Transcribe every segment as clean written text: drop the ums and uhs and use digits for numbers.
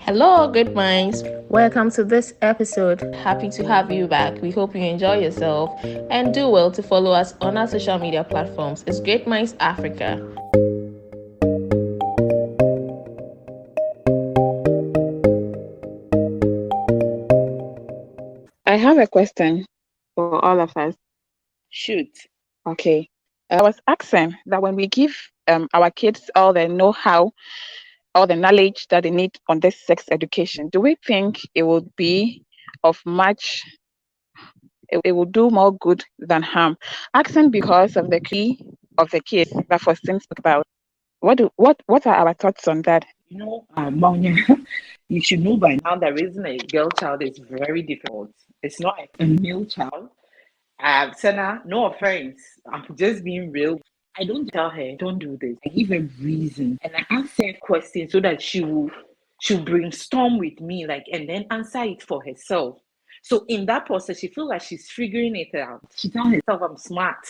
Hello, good minds. Welcome to this episode. Happy to have you back. We hope you enjoy yourself and do well to follow us on our social media platforms. It's Great Minds Africa. I have a question for all of us. Shoot. Okay. I was asking that when we give our kids all the know-how, all the knowledge that they need on this sex education, do we think it would be of much, it will do more good than harm? Asking because of the key of the kids that Faustin spoke about. What are our thoughts on that? Maunya, you should know by now that raising a girl child is very difficult. It's not like a male child. Senna, no offense. I'm just being real. I don't tell her, don't do this. I give her reason and I ask her questions so that she'll brainstorm with me, like, and then answer it for herself. So in that process, she feels like she's figuring it out. She tells herself I'm smart.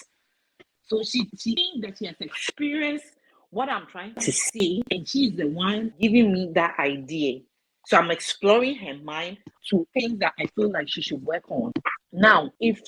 So she thinks that she has experienced what I'm trying to say, and she's the one giving me that idea. So I'm exploring her mind to things that I feel like she should work on. Now, if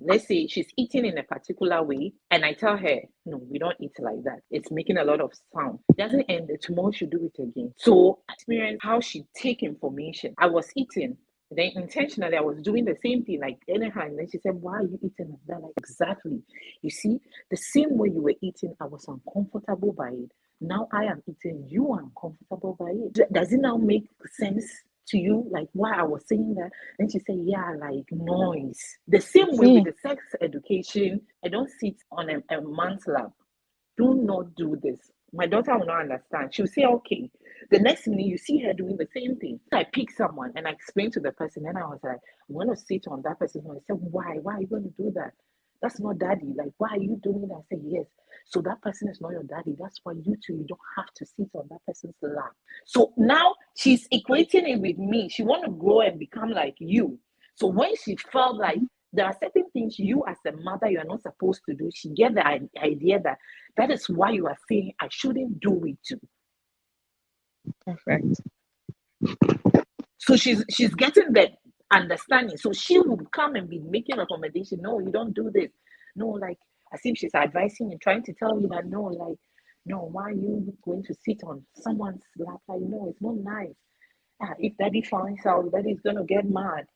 let's say she's eating in a particular way, and I tell her, no, we don't eat like that. It's making a lot of sound. It doesn't end. Tomorrow she'll do it again. So I experienced how she take information. I was eating. Then intentionally, I was doing the same thing, like anyhow. And then she said, "Why are you eating like that?" Like, exactly. You see, the same way you were eating, I was uncomfortable by it. Now I am eating, you are uncomfortable by it. Does it now make sense to you, like why I was saying that? And she said, yeah, like noise. The same way with the sex education, I don't sit on a man's lap. Do not do this. My daughter will not understand. She'll say, okay. The next minute you see her doing the same thing. I pick someone and I explain to the person, and I was like, I'm going to sit on that person. I said, why? Why are you going to do that? That's not daddy. Like, why are you doing that? I said, yes. So that person is not your daddy. That's why you don't have to sit on that person's lap. So now she's equating it with me. She want to grow and become like you. So when she felt like there are certain things you as a mother you are not supposed to do, she get the idea that is why you are saying I shouldn't do it too. Perfect. So she's getting that understanding. So she will come and be making recommendation. No, you don't do this. No, like as if she's advising and trying to tell you that no, like no, why are you going to sit on someone's lap? Like no, it's not nice. If daddy finds out, daddy's gonna get mad.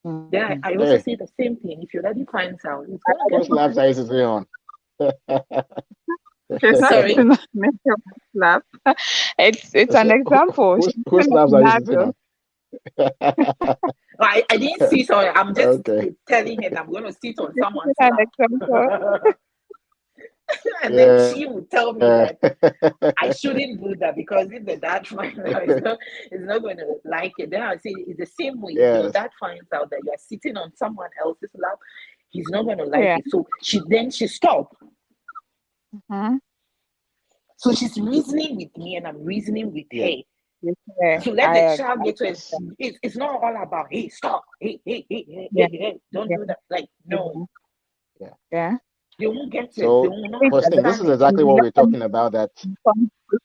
Then I also say the same thing. If your daddy finds out, he's gonna get mad. Laps I used to say on. She's not Sorry. sitting on Mr. lap. It's an example. Whose laps are you sitting on? I didn't see, so I'm just telling her that I'm going to sit on someone's An lap. example. And then she would tell me that I shouldn't do that because if the dad finds out, it's not going to like it. Then I say it's the same way. If your dad finds out that you are sitting on someone else's lap, he's not going to like it. So she stopped. Mm-hmm. So she's reasoning with me and I'm reasoning with her. Yeah, So let the child get to it. It's not all about, hey, stop. Hey, don't do that. Like, no. Yeah. They won't get it. So, this is exactly what we're talking about. That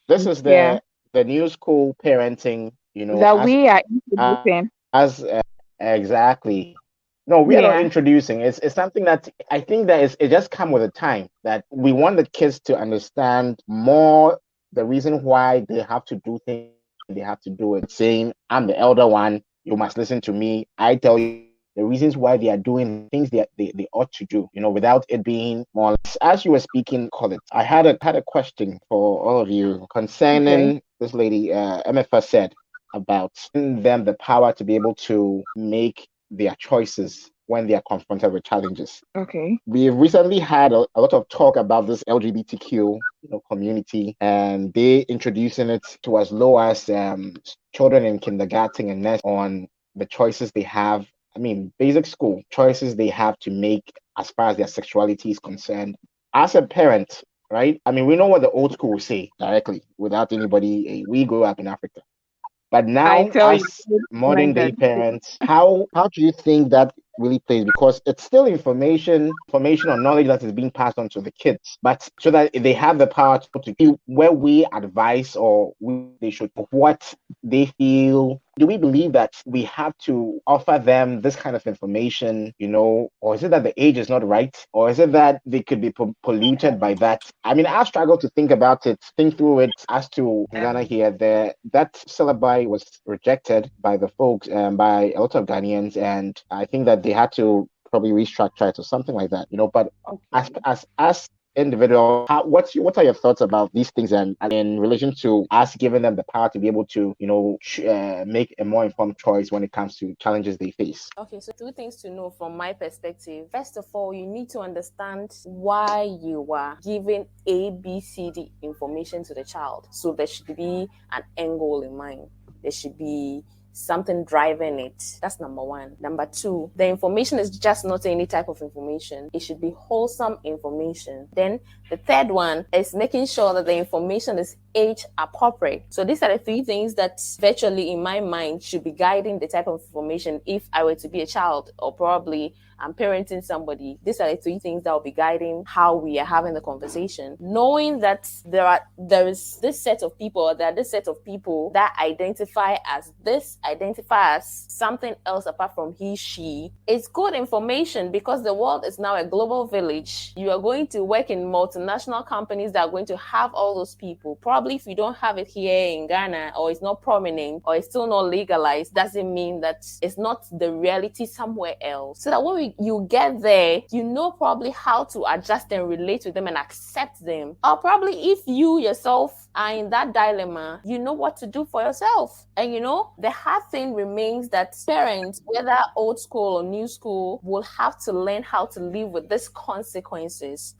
this is the new school parenting, that we are introducing. Exactly. No, we are not introducing. It's something that I think that it just come with a time that we want the kids to understand more the reason why they have to do things. They have to do it. Saying, I'm the elder one. You must listen to me. I tell you the reasons why they are doing things they ought to do, without it being more. As you were speaking, call it. I had a question for all of you concerning this lady, MFA said about them the power to be able to make their choices when they are confronted with challenges. Okay. We recently had a lot of talk about this LGBTQ community, and they introducing it to as low as children in kindergarten and next on the choices they have. I mean, basic school choices they have to make as far as their sexuality is concerned. As a parent, right? I mean, we know what the old school will say directly without anybody. We grew up in Africa. But now, as modern day parents, how do you think that really plays, because it's still information or knowledge that is being passed on to the kids, but so that they have the power to feel where we advise or they should, what they feel. Do we believe that we have to offer them this kind of information, or is it that the age is not right, or is it that they could be polluted by that? I mean, I've struggled to think through it, as to in Ghana here, that syllabi was rejected by the folks, by a lot of Ghanaians, and I think that they had to probably restructure it or something like that, But as individuals, what are your thoughts about these things, and in relation to us giving them the power to be able to, make a more informed choice when it comes to challenges they face? Okay, so two things to know from my perspective. First of all, you need to understand why you are giving ABCD information to the child. So there should be an end goal in mind. There should be something driving it. That's number one. Number two, the information is just not any type of information. It should be wholesome information. Then the third one is making sure that the information is age appropriate. So these are the three things that virtually in my mind should be guiding the type of information if I were to be a child, or probably I'm parenting somebody. These are the three things that will be guiding how we are having the conversation. Knowing that there is this set of people, or there are this set of people that identify as something else apart from he, she. It's good information, because the world is now a global village. You are going to work in multinational companies that are going to have all those people. Probably if you don't have it here in Ghana, or it's not prominent, or it's still not legalized, doesn't mean that it's not the reality somewhere else. So that when you get there, you know probably how to adjust and relate with them and accept them. Or probably if you yourself are in that dilemma, you know what to do for yourself. And the hard thing remains that parents, whether old school or new school, will have to learn how to live with these consequences.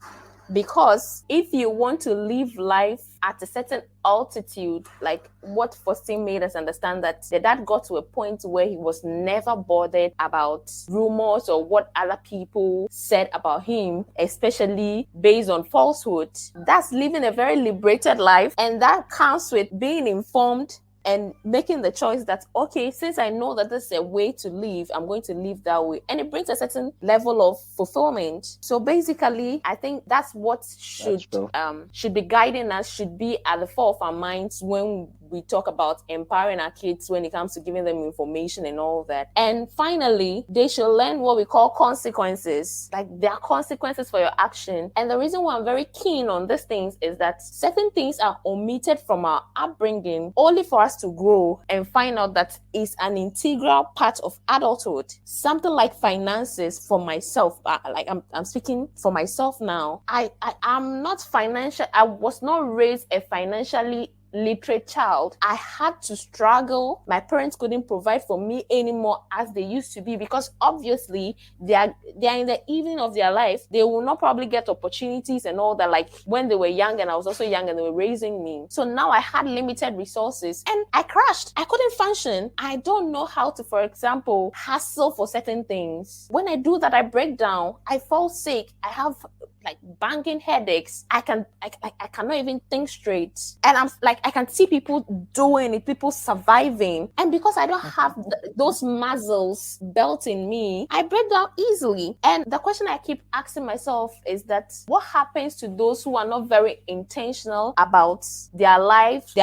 Because if you want to live life at a certain altitude, like what Faustin made us understand, that the dad got to a point where he was never bothered about rumors or what other people said about him, especially based on falsehood. That's living a very liberated life, and that comes with being informed and making the choice that, okay, since I know that this is a way to live, I'm going to live that way. And it brings a certain level of fulfillment. So basically, I think that's what should be guiding us, should be at the fore of our minds when we talk about empowering our kids, when it comes to giving them information and all that. And finally, they should learn what we call consequences. Like, there are consequences for your action. And the reason why I'm very keen on these things is that certain things are omitted from our upbringing only for us to grow and find out that is an integral part of adulthood. Something like finances, for myself, like I'm speaking for myself now. I'm not financial. I was not raised a financially literate child. I had to struggle. My parents couldn't provide for me anymore as they used to be, because obviously they are in the evening of their life. They will not probably get opportunities and all that, like when they were young and I was also young and they were raising me. So now I had limited resources and I crashed. I couldn't function. I don't know how to, for example, hustle for certain things. When I do that, I break down. I fall sick. I have like banging headaches. I cannot even think straight. And I'm like, I can see people doing it, people surviving. And because I don't have those muscles built in me, I break down easily. And the question I keep asking myself is that what happens to those who are not very intentional about their lives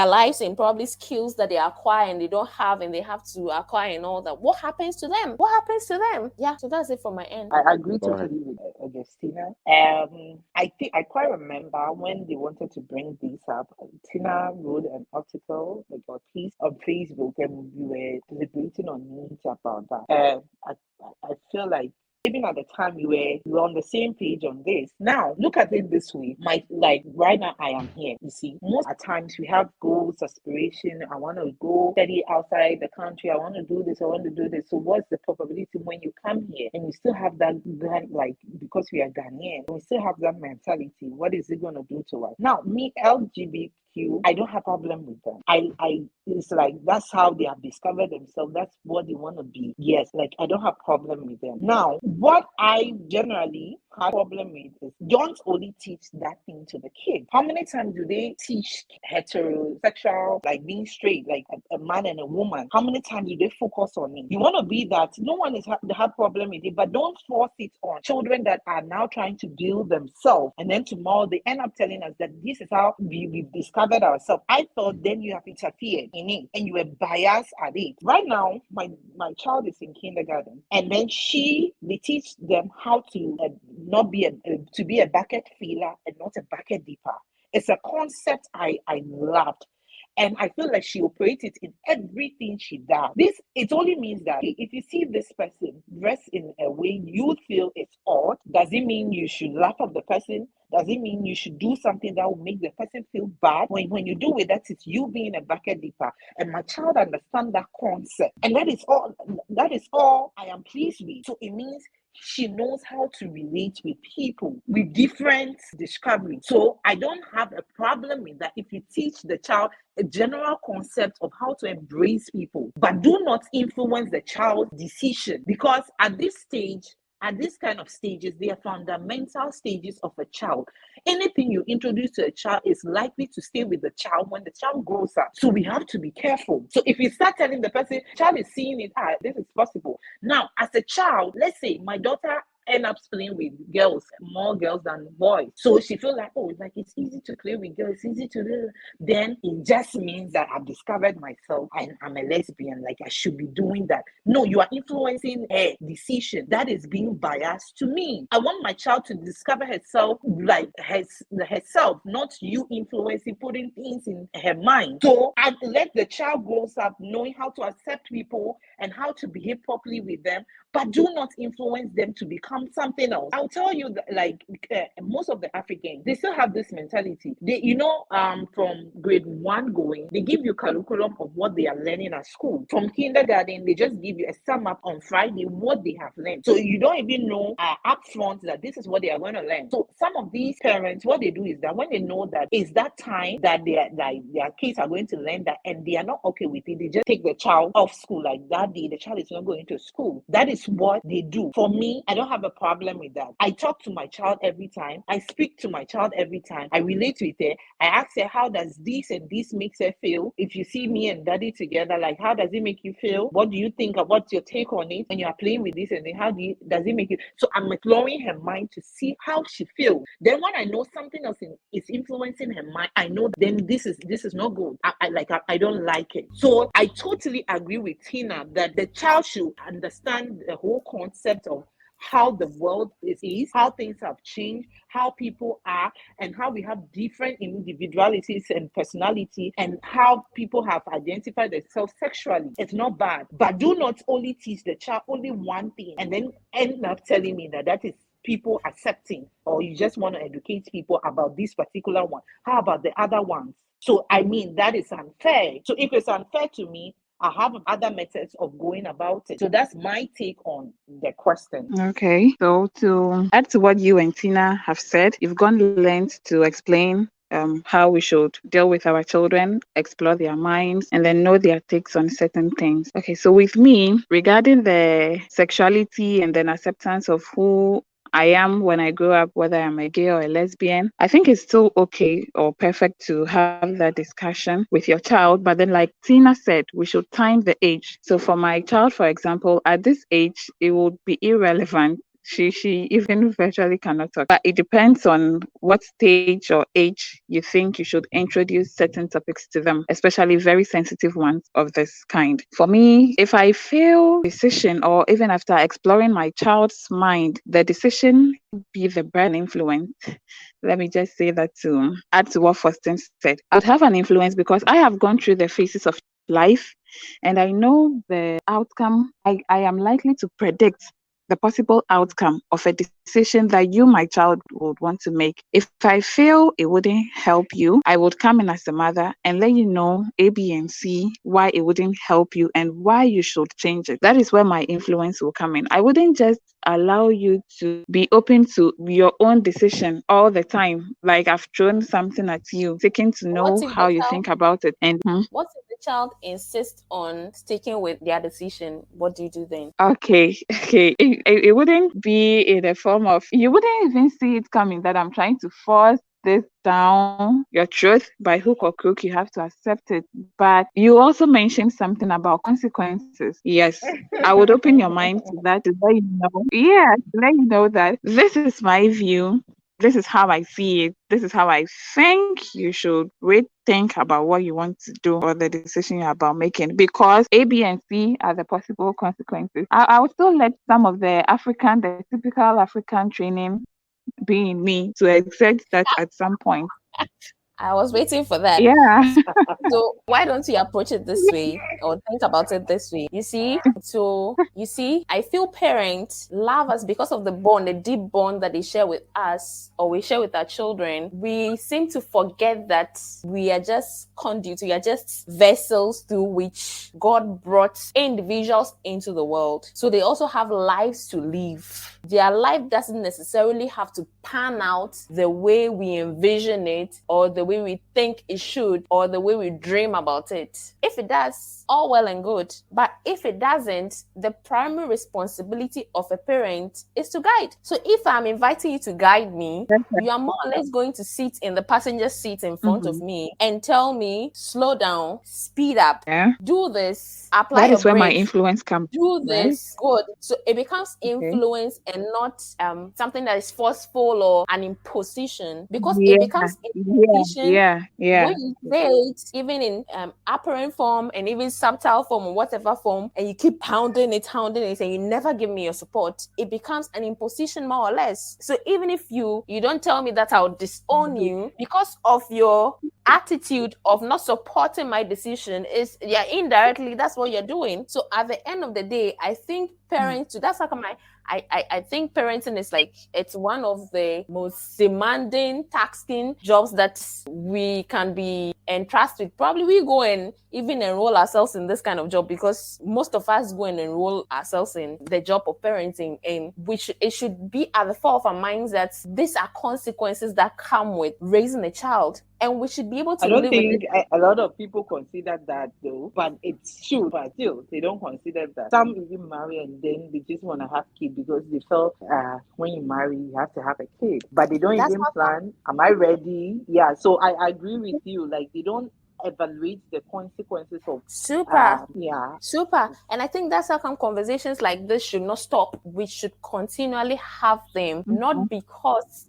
and probably skills that they acquire and they don't have and they have to acquire and all that? What happens to them? What happens to them? Yeah, so that's it from my end. I agree totally with Augustina. I think I quite remember when they wanted to bring this up. Tina wrote an article, like a piece on Facebook, and we were deliberating on it about that. And I feel like even at the time we were on the same page on this. Now look at it this way. Like right now I am here. You see, most at times we have goals, aspiration. I want to go study outside the country. I want to do this. I want to do this. So what's the probability when you come here and you still have that, like, because we are Ghanaian, we still have that mentality? What is it going to do to us? Now, me, LGBTQ, I don't have problem with them. It's like that's how they have discovered themselves. That's what they want to be. Yes, like I don't have problem with them. Now, what I generally had problem with is don't only teach that thing to the kid. How many times do they teach heterosexual, like being straight, like a man and a woman? How many times do they focus on it? You want to be that. No one is have problem with it, but don't force it on children that are now trying to build themselves, and then tomorrow they end up telling us that this is how we've discovered ourselves. I thought then you have interfered in it and you were biased at it. Right now, my child is in kindergarten, and then they teach them how to not be to be a bucket filler and not a bucket dipper. It's a concept I loved. And I feel like she operates it in everything she does. It only means that if you see this person dress in a way you feel it's odd, does it mean you should laugh at the person? Does it mean you should do something that will make the person feel bad? When you do it, that is you being a bucket dipper. And my child understands that concept. And that is all I am pleased with. So it means she knows how to relate with people with different discovery. So I don't have a problem with that if you teach the child a general concept of how to embrace people, but do not influence the child's decision, because at this kind of stages, they are fundamental stages of a child. Anything you introduce to a child is likely to stay with the child when the child grows up. So we have to be careful. So if you start telling the person, child is seeing it, this is possible. Now, as a child, let's say my daughter end up playing with girls, more girls than boys. So she feels like, oh, like it's easy to play with girls, it's easy to do. Then it just means that I've discovered myself and I'm a lesbian, like I should be doing that. No, you are influencing her decision. That is being biased to me. I want my child to discover herself, like herself, not you influencing, putting things in her mind. So I let the child grow up knowing how to accept people and how to behave properly with them, but do not influence them to become something else. I'll tell you that, like most of the Africans, they still have this mentality. They, from grade 1 going, they give you curriculum of what they are learning at school. From kindergarten, they just give you a sum up on Friday what they have learned. So you don't even know up front that this is what they are going to learn. So some of these parents, what they do is that when they know that it's that time that their kids are going to learn that, and they are not okay with it, they just take the child off school. Like that day, the child is not going to school. That is what they do. For me, I don't have a problem with that. I talk to my child every time. I speak to my child every time. I relate with her. I ask her, how does this and this makes her feel? If you see me and daddy together, like, how does it make you feel? What do you think? What's your take on it? When you are playing with this, and then does it make you? So I'm exploring her mind to see how she feels. Then when I know something else is influencing her mind, I know then this is not good. I don't like it. So I totally agree with Tina that the child should understand the whole concept of how the world is, how things have changed, how people are, and how we have different individualities and personality, and how people have identified themselves sexually. It's not bad, but do not only teach the child only one thing and then end up telling me that is people accepting, or you just want to educate people about this particular one. How about the other ones? So I mean, that is unfair. So if it's unfair to me, I have other methods of going about it. So that's my take on the question. Okay. So to add to what you and Tina have said, you've gone length to explain how we should deal with our children, explore their minds, and then know their takes on certain things. Okay, so with me, regarding the sexuality and then acceptance of who I am when I grow up, whether I'm a gay or a lesbian, I think it's still okay or perfect to have that discussion with your child. But then, like Tina said, we should time the age. So for my child, for example, at this age, it would be irrelevant. She even virtually cannot talk. But it depends on what stage or age you think you should introduce certain topics to them, especially very sensitive ones of this kind. For me, if I feel decision, or even after exploring my child's mind, the decision be the burden influence. Let me just say that to add to what Faustin said. I would have an influence because I have gone through the phases of life and I know the outcome. I am likely to predict the possible outcome of a decision that you, my child, would want to make. If I feel it wouldn't help you, I would come in as a mother and let you know A, B, and C why it wouldn't help you and why you should change it. That is where my influence will come in. I wouldn't just allow you to be open to your own decision all the time. Like I've thrown something at you, seeking to What know if how the you child think about it. And what if the child insists on sticking with their decision, what do you do then? Okay, okay. It wouldn't be in the form of, you wouldn't even see it coming that I'm trying to force this down your truth by hook or crook. You have to accept it. But you also mentioned something about consequences. Yes, I would open your mind to that to let you know. Yeah, to let you know that this is my view. This is how I see it. This is how I think you should rethink about what you want to do or the decision you're about making, because A, B, and C are the possible consequences. I would still let some of the typical African training be in me to exert that at some point. I was waiting for that. Yeah. So why don't you approach it this way or think about it this way? You see, I feel parents love us because of the bond, the deep bond that they share with us or we share with our children. We seem to forget that we are just conduits, we are just vessels through which God brought individuals into the world. So they also have lives to live. Their life doesn't necessarily have to pan out the way we envision it or the way we think it should or the way we dream about it. If it does, all well and good. But if it doesn't, the primary responsibility of a parent is to guide. So if I'm inviting you to guide me, you are more or less going to sit in the passenger seat in front of Mhm. me and tell me, slow down, speed up, Yeah. do this, apply That your is where my brake, influence comes, do right? this, good. So it becomes Okay. influence and not something that is forceful or an imposition, because it Yeah, becomes yeah, imposition yeah, yeah. when you say it, even in apparent form and even subtle form or whatever form, and you keep pounding it, and you never give me your support, it becomes an imposition more or less. So even if you don't tell me that, I'll disown you because of your attitude of not supporting my decision. Is, yeah, indirectly that's what you're doing. So at the end of the day, I think parents, that's how come I think parenting is like, it's one of the most demanding, taxing jobs that we can be entrusted. Probably we go and even enroll ourselves in this kind of job, because most of us go and enroll ourselves in the job of parenting, and it should be at the fore of our minds that these are consequences that come with raising a child, and we should be able I to don't live with think it. a lot of people consider that though, but it should. But still, they don't consider that. Some even marry and then they just want to have kids because they felt when you marry you have to have a kid, but they don't That's even how come. plan. Am I ready? Yeah. So I agree with you. Like they don't evaluate the consequences of Super. yeah. Super. And I think that's how come conversations like this should not stop. We should continually have them, Mhm. not because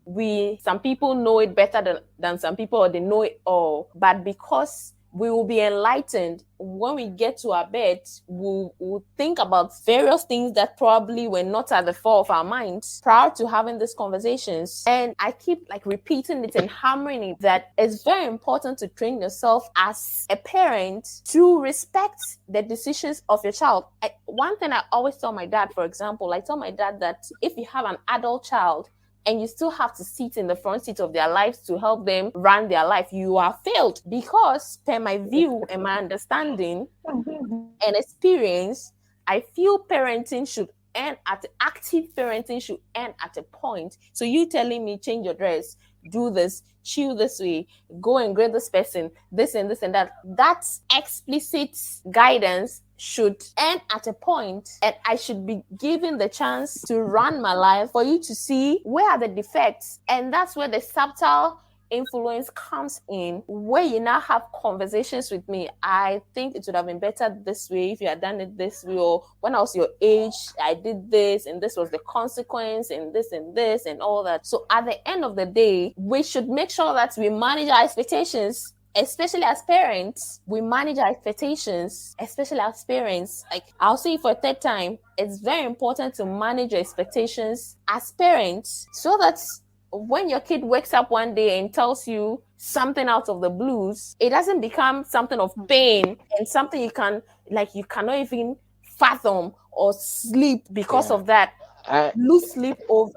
some people know it better than some people, or they know it all, but because we will be enlightened when we get to our bed. We'll think about various things that probably were not at the fore of our minds prior to having these conversations. And I keep like repeating it and hammering it that it's very important to train yourself as a parent to respect the decisions of your child. One thing I always tell my dad, for example, I tell my dad that if you have an adult child and you still have to sit in the front seat of their lives to help them run their life, you are failed. Because, per my view and my understanding and experience, I feel active parenting should end at a point. So you telling me change your dress, do this, chew this way, go and grade this person, this and that. That explicit guidance should end at a point, and I should be given the chance to run my life for you to see where are the defects. And that's where the subtle influence comes in, where you now have conversations with me. I think it would have been better this way if you had done it this way, or when I was your age I did this and this was the consequence and this and all that. So at the end of the day, we should make sure that we manage our expectations, especially as parents. We manage our expectations, especially as parents. Like, I'll say it for a third time, it's very important to manage your expectations as parents, so that when your kid wakes up one day and tells you something out of the blues, it doesn't become something of pain and something you cannot even fathom or sleep because Yeah. of that. I Lose sleep over.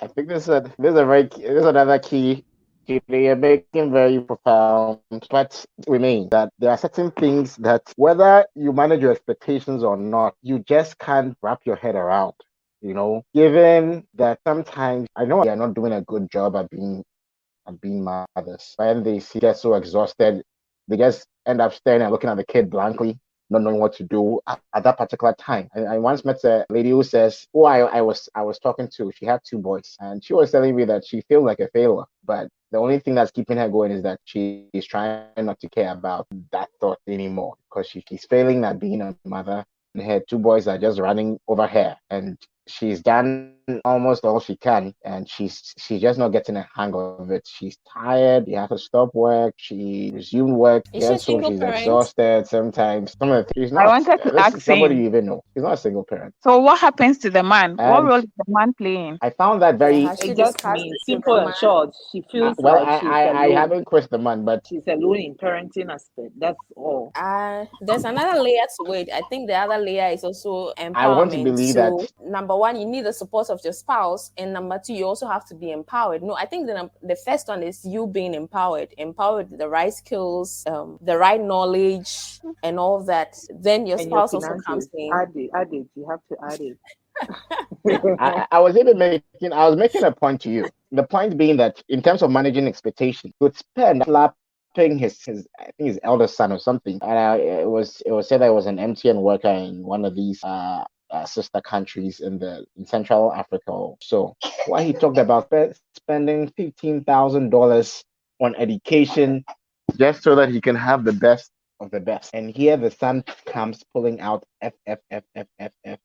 I think this is another key play. You're making very profound, but remain that there are certain things that whether you manage your expectations or not, you just can't wrap your head around. Given that sometimes I know they are not doing a good job at being mothers. When they see get so exhausted, They just end up staring and looking at the kid blankly, not knowing what to do at that particular time. I once met a lady who says, "Oh, I was talking to. She had two boys, and she was telling me that she feels like a failure, but the only thing that's keeping her going is that she's trying not to care about that thought anymore because she's failing at being a mother, and her two boys are just running over her, and she's done almost all she can, and she's just not getting a hang of it. She's tired. You have to stop work. She resumed work. Is she a Gets home. single She's parent? exhausted. Sometimes some of the she's I not. wanted to This ask is somebody him. you even know. She's not a single parent, So what happens to the man? What and role is the man playing? I found that Yeah, very has she It just discussed means, this with simple the and man? short, she feels well. like she's I alone. haven't quizzed the man, but She's alone in parenting aspect. That's all. There's another layer to it. I think the other layer is also I want to empowerment. believe that So, number one, you need the support of your spouse, and number two, you also have to be empowered. No, I think the first one is you being empowered with the right skills, the right knowledge, and all that. Then your And your spouse also comes finances, in. add it. You have to add it. yeah, I was making a point to you. The point being that in terms of managing expectations, he would spend slapping his I think his eldest son or something. And it was said that it was an MTN worker in one of these sister countries in Central Africa. So why he talked about spending $15,000 on education just so that he can have the best of the best. And here the son comes pulling out F F F F F F.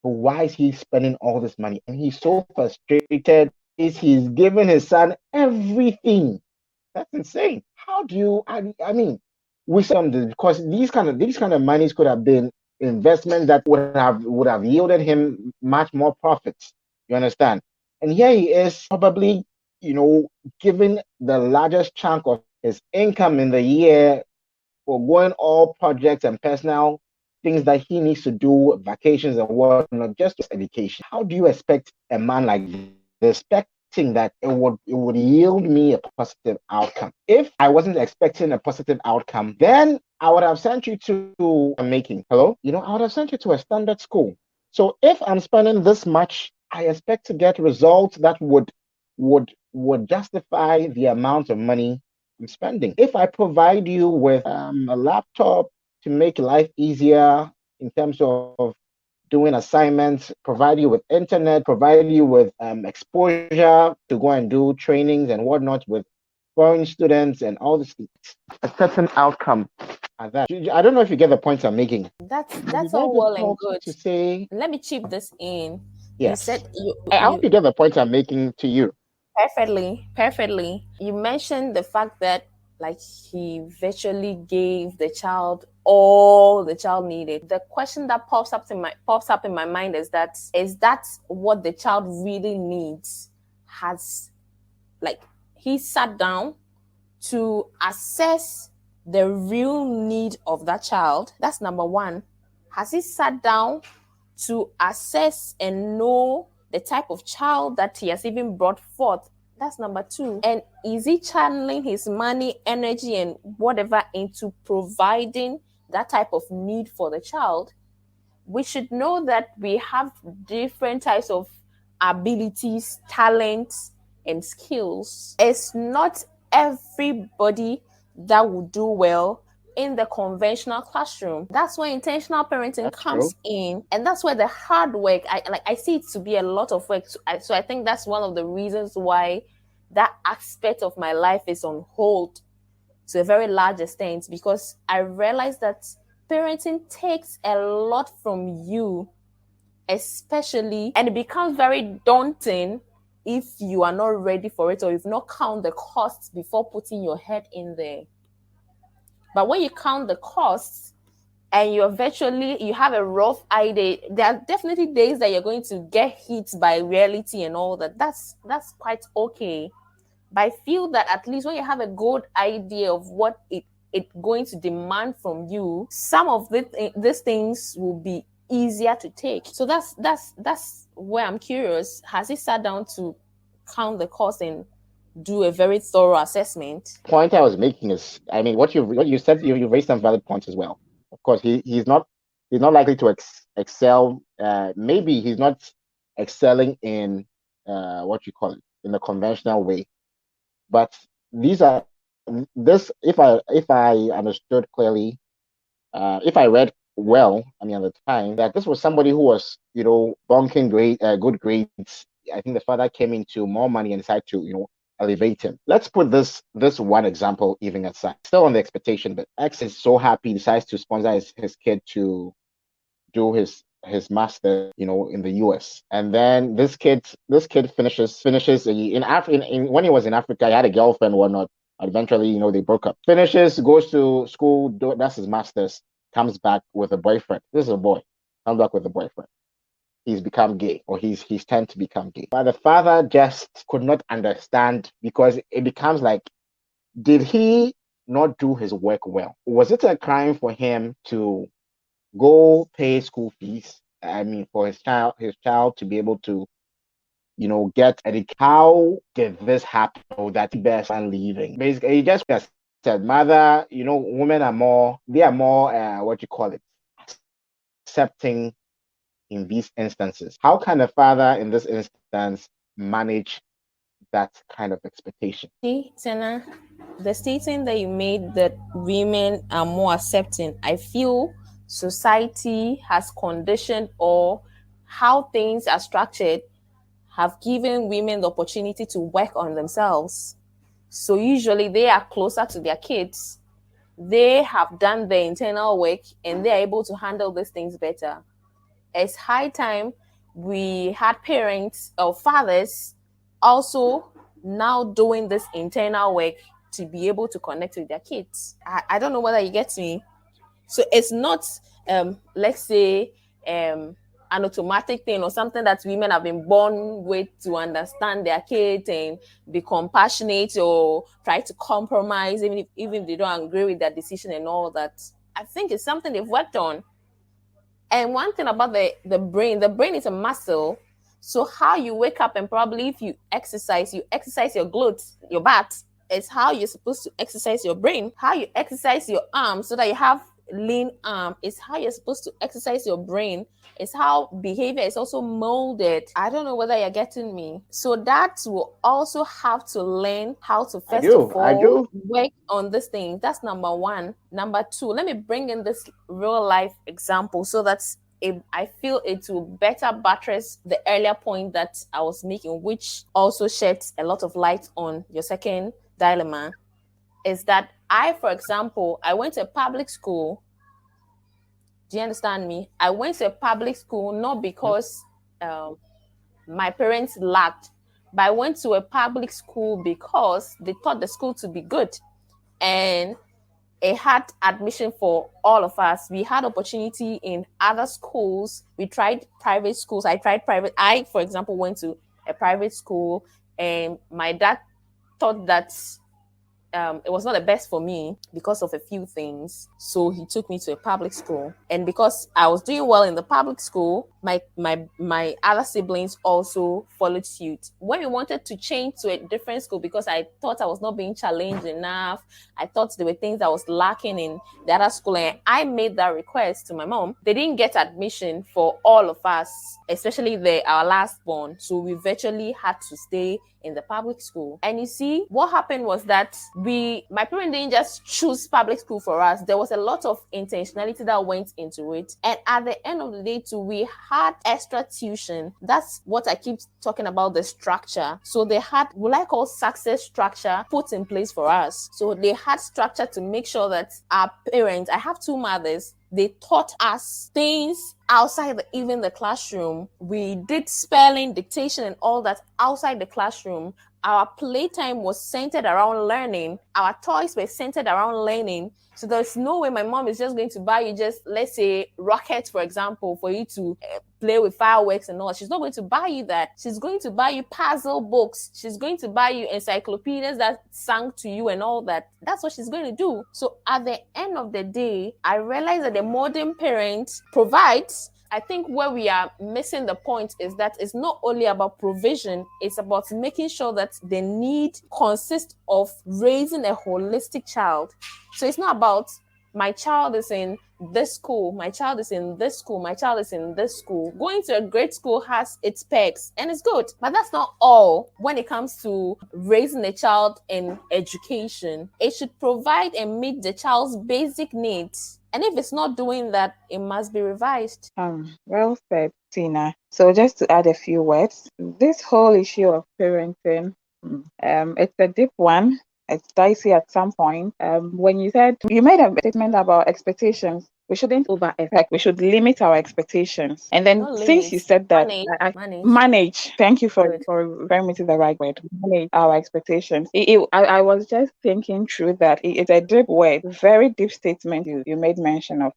But why is he spending all this money? And he's so frustrated. Is he's giving his son everything? That's insane. How do you? I mean, we some because these kind of monies could have been investments that would have yielded him much more profits. You understand? And here he is, probably, giving the largest chunk of his income in the year for going all projects and personal things that he needs to do, vacations and whatnot, just to education. How do you expect a man like this, expecting that it would yield me a positive outcome? If I wasn't expecting a positive outcome, then I would have sent you to making. Hello? I would have sent you to a standard school. So if I'm spending this much, I expect to get results that would justify the amount of money I'm spending. If I provide you with a laptop to make life easier in terms of doing assignments, provide you with internet, provide you with exposure to go and do trainings and whatnot with foreign students and all this, a certain outcome at that. I don't know if you get the point I'm making. That's It'll be that's very all well and difficult good. to say Let me chip this in. You yes. said you I hope you you get the point I'm making to you. perfectly. You mentioned the fact that like he virtually gave the child all the child needed. The question that pops up in my mind is that what the child really needs? Has like he sat down to assess the real need of that child? That's number one. Has he sat down to assess and know the type of child that he has even brought forth? That's number two. And is he channeling his money, energy, and whatever into providing that type of need for the child? We should know that we have different types of abilities, talents, and skills. It's not everybody that will do well in the conventional classroom. That's where intentional parenting That's true. comes in, and that's where the hard work. I see it to be a lot of work. So I think that's one of the reasons why that aspect of my life is on hold to a very large extent, because I realized that parenting takes a lot from you, especially, and it becomes very daunting if you are not ready for it or you've not count the costs before putting your head in there. But when you count the costs and you have a rough idea, there are definitely days that you're going to get hit by reality and all that. That's quite okay. But I feel that at least when you have a good idea of what it going to demand from you, some of these things will be easier to take. So that's where I'm curious. Has he sat down to count the cost and do a very thorough assessment? Point I was making is, I mean, what you said, you raised some valid points as well. Of course, he's not likely to excel. Maybe he's not excelling in what you call it in the conventional way, but these are this, if I understood clearly, if I read well, I mean, at the time, that this was somebody who was, bunking good grades. I think the father came into more money and decided to, elevate him. Let's put this one example even aside. Still on the expectation, but X is so happy, decides to sponsor his kid to do his master, in the US. And then this kid finishes in Africa. When he was in Africa, he had a girlfriend, whatnot. Eventually, they broke up. Finishes, goes to school, does his masters, comes back with a boyfriend. This is a boy. Comes back with a boyfriend. He's become gay, or he's tend to become gay. But the father just could not understand, because it becomes like, did he not do his work well? Was it a crime for him to go pay school fees? I mean, for his child to be able to, get how did this happen? That he best and leaving. Basically, he just said, mother, women are more, they are more, what you call it, accepting in these instances. How can a father in this instance manage that kind of expectation? See, Tana, the statement that you made that women are more accepting, I feel society has conditioned, or how things are structured have given women the opportunity to work on themselves. So usually they are closer to their kids. They have done their internal work and they're able to handle these things better. It's high time we had parents or fathers also now doing this internal work to be able to connect with their kids. I don't know whether you get me. So it's not let's say an automatic thing or something that women have been born with, to understand their kids and be compassionate or try to compromise even if they don't agree with their decision and all that. I think it's something they've worked on. And one thing about the brain is a muscle. So how you wake up, and probably if you exercise your glutes, your back, it's how you're supposed to exercise your brain. How you exercise your arm so that you have lean arm is how you're supposed to exercise your brain. It's how behavior is also molded. I don't know whether you're getting me. So that will also have to learn how to I first of do. I all do. work on this thing. That's number one. Number two, let me bring in this real life example so that I feel it will better buttress the earlier point that I was making, which also sheds a lot of light on your second dilemma. Is that for example, I went to a public school. Do you understand me? I went to a public school not because my parents lacked, but I went to a public school because they thought the school to be good. And it had admission for all of us. We had opportunity in other schools. We tried private schools. I tried private. I, for example, went to a private school, and my dad thought that it was not the best for me because of a few things. So he took me to a public school, and because I was doing well in the public school, my other siblings also followed suit. When we wanted to change to a different school, because I thought I was not being challenged enough, I thought there were things I was lacking in the other school, and I made that request to my mom. They didn't get admission for all of us, especially our last born. So we virtually had to stay in the public school. And you see, what happened was that my parents didn't just choose public school for us. There was a lot of intentionality that went into it. And at the end of the day too, we had extra tuition. That's what I keep talking about, the structure. So they had what I call success structure put in place for us. So they had structure to make sure that our parents, I have two mothers, they taught us things outside even the classroom. We did spelling, dictation, and all that outside the classroom. Our playtime was centered around learning. Our toys were centered around learning. So there's no way my mom is just going to buy you just, let's say, rockets, for example, for you to play with fireworks and all. She's not going to buy you that. She's going to buy you puzzle books. She's going to buy you encyclopedias that sang to you and all that. That's what she's going to do. So at the end of the day, I realized that the modern parent provides. I think where we are missing the point is that it's not only about provision, it's about making sure that the need consists of raising a holistic child. So it's not about my child is in this school, my child is in this school, my child is in this school. Going to a great school has its perks and it's good, but that's not all. When it comes to raising a child in education, it should provide and meet the child's basic needs. And if it's not doing that, it must be revised. Well said, Tina. So just to add a few words, this whole issue of parenting, it's a deep one. It's dicey at some point. When you made a statement about expectations, we shouldn't over expect. We should limit our expectations. And then Not since you limit, said that, manage. manage. Thank you for Good. referring me to the right word. Manage our expectations. I was just thinking through that. It's a deep word, very deep statement you made mention of.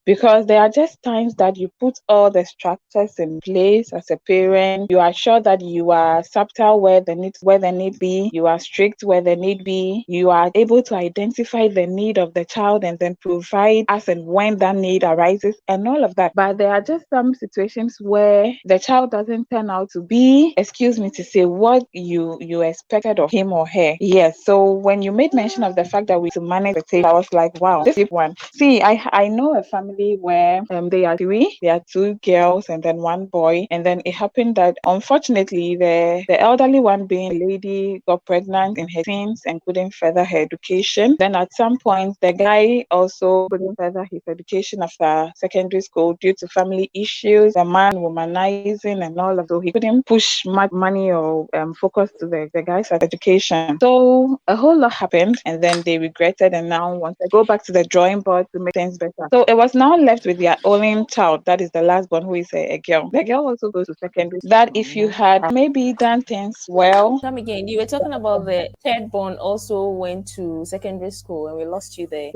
Because there are just times that you put all the structures in place as a parent. You are sure that you are subtle where the need be. You are strict where the need be. You are able to identify the need of the child and then provide as and when that need arises and all of that. But there are just some situations where the child doesn't turn out to be, excuse me to say, what you expected of him or her. Yes. So when you made mention of the fact that we to manage the tape, I was like, wow, this is one. See, I know a family where they are three. There are two girls and then one boy. And then it happened that unfortunately the elderly one, being a lady, got pregnant in her teens and couldn't further her education. Then at some point the guy also couldn't further his education after secondary school due to family issues, the man womanizing and all of that. So he couldn't push much money or focus to the guy's education. So a whole lot happened and then they regretted and now want to go back to the drawing board to make things better. So it was now left with their only child, that is the last one, who is a girl. The girl also goes to secondary. That if you had maybe done things well. Come again. You were talking about the third born also went to secondary school and we lost you there.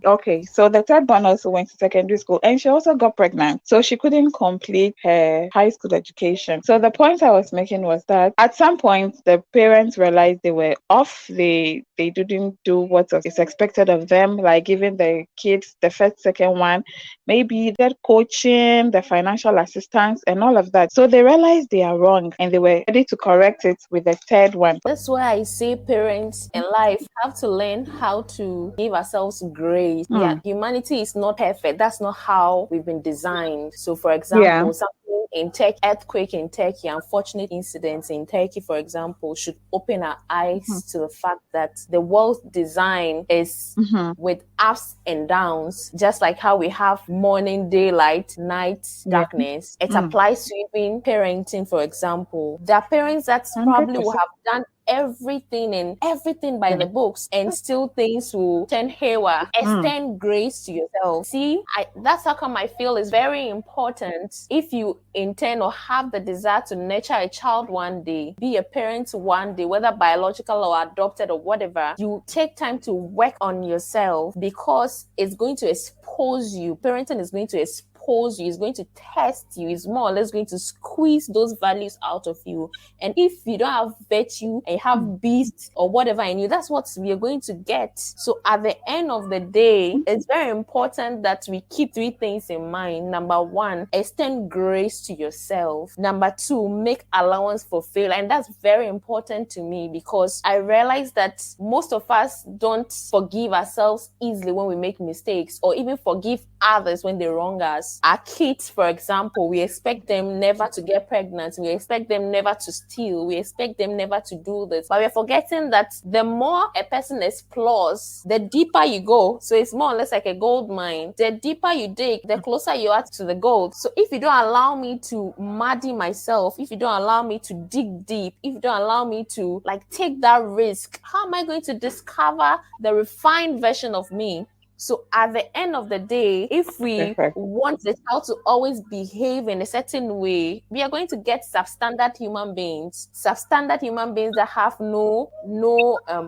Okay, so the third born also went to secondary school and she also got pregnant. So she couldn't complete her high school education. So the point I was making was that at some point the parents realized they were off. They didn't do what is expected of them, like giving the kids the first, second one, maybe that coaching, the financial assistance and all of that. So they realized they are wrong and they were ready to correct it with the third one. That's why I say parents in life have to learn how to give ourselves grace. Yeah, humanity is not perfect. That's not how we've been designed. So, for example, something in Turkey, earthquake in Turkey, unfortunate incidents in Turkey, for example, should open our eyes to the fact that the world's design is with ups and downs, just like how we have morning, daylight, night, darkness. It applies to even parenting, for example. There are parents that probably will have done everything by the books and still things will turn haywire. Extend grace to yourself. See, that's how come I feel is very important. If you intend or have the desire to nurture a child one day, be a parent one day, whether biological or adopted or whatever, you take time to work on yourself because it's going to expose you. Parenting is going to expose you, is going to test you, is more or less going to squeeze those values out of you. And if you don't have virtue and you have beasts or whatever in you, that's what you're going to get. So at the end of the day, it's very important that we keep three things in mind. Number one, extend grace to yourself. Number two, make allowance for failure. And that's very important to me because I realize that most of us don't forgive ourselves easily when we make mistakes or even forgive others when they wrong us. Our kids, for example, we expect them never to get pregnant. We expect them never to steal. We expect them never to do this. But we're forgetting that the more a person explores, the deeper you go. So it's more or less like a gold mine. The deeper you dig, the closer you are to the gold. So if you don't allow me to muddy myself, if you don't allow me to dig deep, if you don't allow me to take that risk, how am I going to discover the refined version of me? So at the end of the day, if we want the child to always behave in a certain way, we are going to get substandard human beings that have no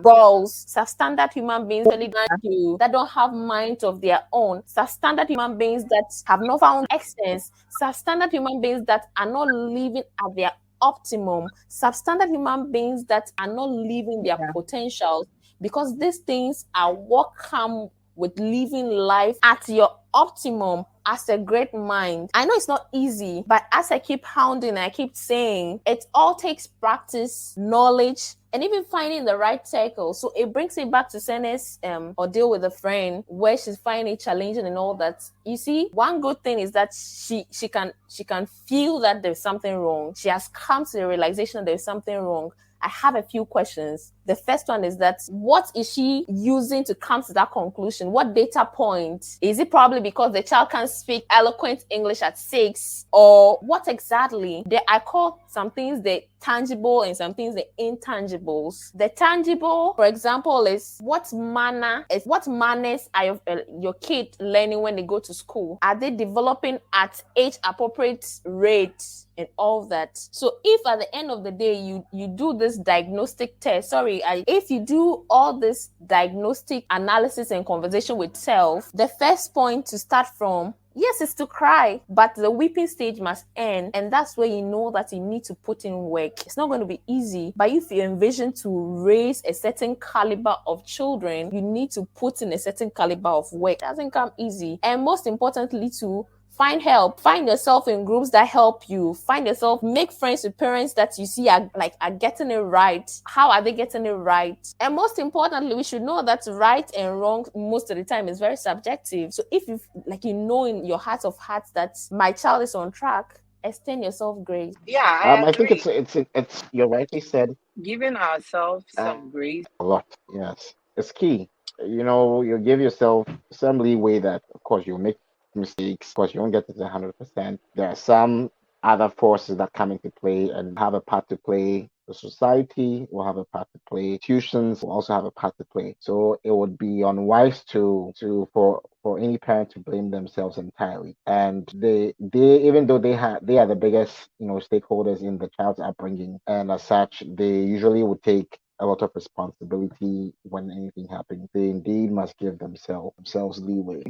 balls, substandard human beings that don't have minds of their own, substandard human beings that have not found excellence, substandard human beings that are not living at their optimum, substandard human beings that are not living their potentials, because these things are what come with living life at your optimum as a great mind, I know it's not easy, but as I keep hounding, I keep saying, it all takes practice, knowledge, and even finding the right circle. So it brings me back to Sene's ordeal with a friend where she's finding it challenging and all that. You see, one good thing is that she can feel that there's something wrong. She has come to the realization that there's something wrong. I have a few questions. The first one is that what is she using to come to that conclusion? What data point? Is it probably because the child can't speak eloquent English at 6? Or what exactly? I call some things the tangible and some things the intangibles. The tangible, for example, is what manners are your kid learning when they go to school? Are they developing at age appropriate rates? And all that. So if at the end of the day you do this diagnostic test, if you do all this diagnostic analysis and conversation with self, the first point to start from, yes, it's to cry, but the weeping stage must end. And that's where you know that you need to put in work. It's not going to be easy, but if you envision to raise a certain caliber of children, you need to put in a certain caliber of work. It doesn't come easy. And most importantly, to find help. Find yourself in groups that help you. Find yourself, make friends with parents that you see are getting it right. How are they getting it right? And most importantly, we should know that right and wrong most of the time is very subjective. So if you know in your heart of hearts that my child is on track, extend yourself grace. Yeah, I I think agree. it's you rightly said Giving ourselves uh, some grace. a lot. Yes, it's key. You give yourself some leeway that, of course, you'll make mistakes. Of course, you won't get it 100%. There are some other forces that come into play and have a part to play. The society will have a part to play. Institutions will also have a part to play. So it would be unwise for any parent to blame themselves entirely. And they even though they are the biggest stakeholders in the child's upbringing, and as such, they usually would take a lot of responsibility when anything happens. They indeed must give themselves leeway.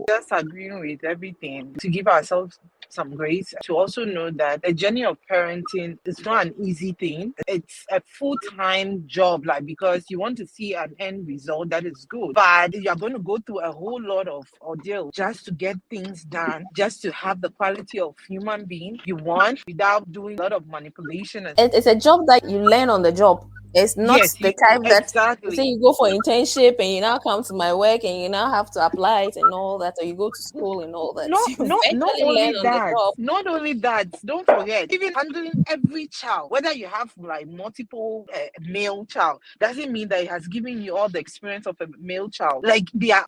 Just agreeing with everything, to give ourselves some grace, to also know that the journey of parenting is not an easy thing. It's a full-time job, because you want to see an end result that is good, but you're going to go through a whole lot of ordeal just to get things done, just to have the quality of human being you want without doing a lot of manipulation. It's a job that you learn on the job. It's not Yes, the type that you say exactly. you go for internship and you now come to my work and you now have to apply it and all that, or you go to school and all that. No, You not eventually only learn on the that, job. not only that, don't forget, even handling every child, whether you have multiple male child, doesn't mean that it has given you all the experience of a male child.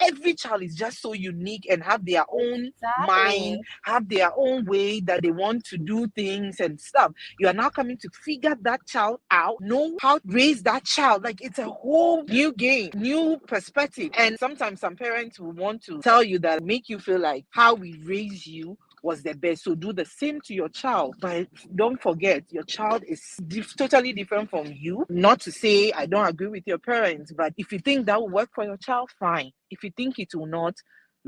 Every child is just so unique and have their own mind, Exactly. have their own way that they want to do things and stuff. You are now coming to figure that child out, know how to raise that child. It's a whole new game, new perspective. And sometimes some parents will want to tell you that, make you feel like how we raise you was the best, so do the same to your child. But don't forget, your child is totally different from you. Not to say I don't agree with your parents, but if you think that will work for your child, fine. If you think it will not,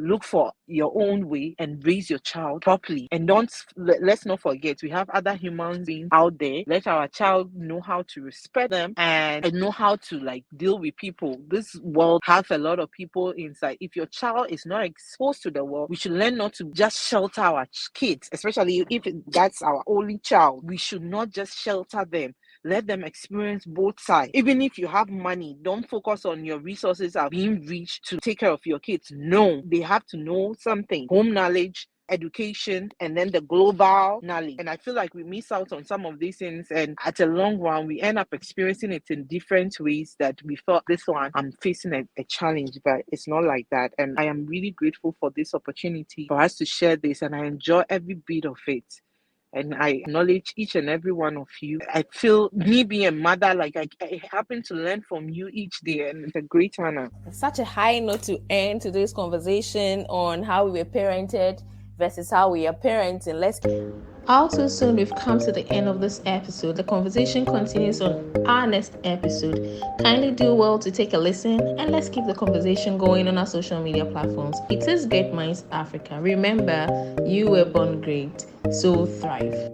look for your own way and raise your child properly. And let's not forget, we have other human beings out there. Let our child know how to respect them and know how to deal with people. This world has a lot of people inside. If your child is not exposed to the world, we should learn not to just shelter our kids, especially if that's our only child. We should not just shelter them. Let them experience both sides. Even if you have money, don't focus on your resources are being reached to take care of your kids. No, they have to know something. Home knowledge, education, and then the global knowledge. And I feel like we miss out on some of these things, and at a long run, we end up experiencing it in different ways that we thought, this one, I'm facing a challenge, but it's not like that. And I am really grateful for this opportunity for us to share this, and I enjoy every bit of it. And I acknowledge each and every one of you. I feel, me being a mother, I happen to learn from you each day, and it's a great honor. Such a high note to end today's conversation on how we were parented versus how we are parenting. All too soon, we've come to the end of this episode. The conversation continues on our next episode. Kindly do well to take a listen, and let's keep the conversation going on our social media platforms. It is Great Minds Africa. Remember, you were born great, so thrive.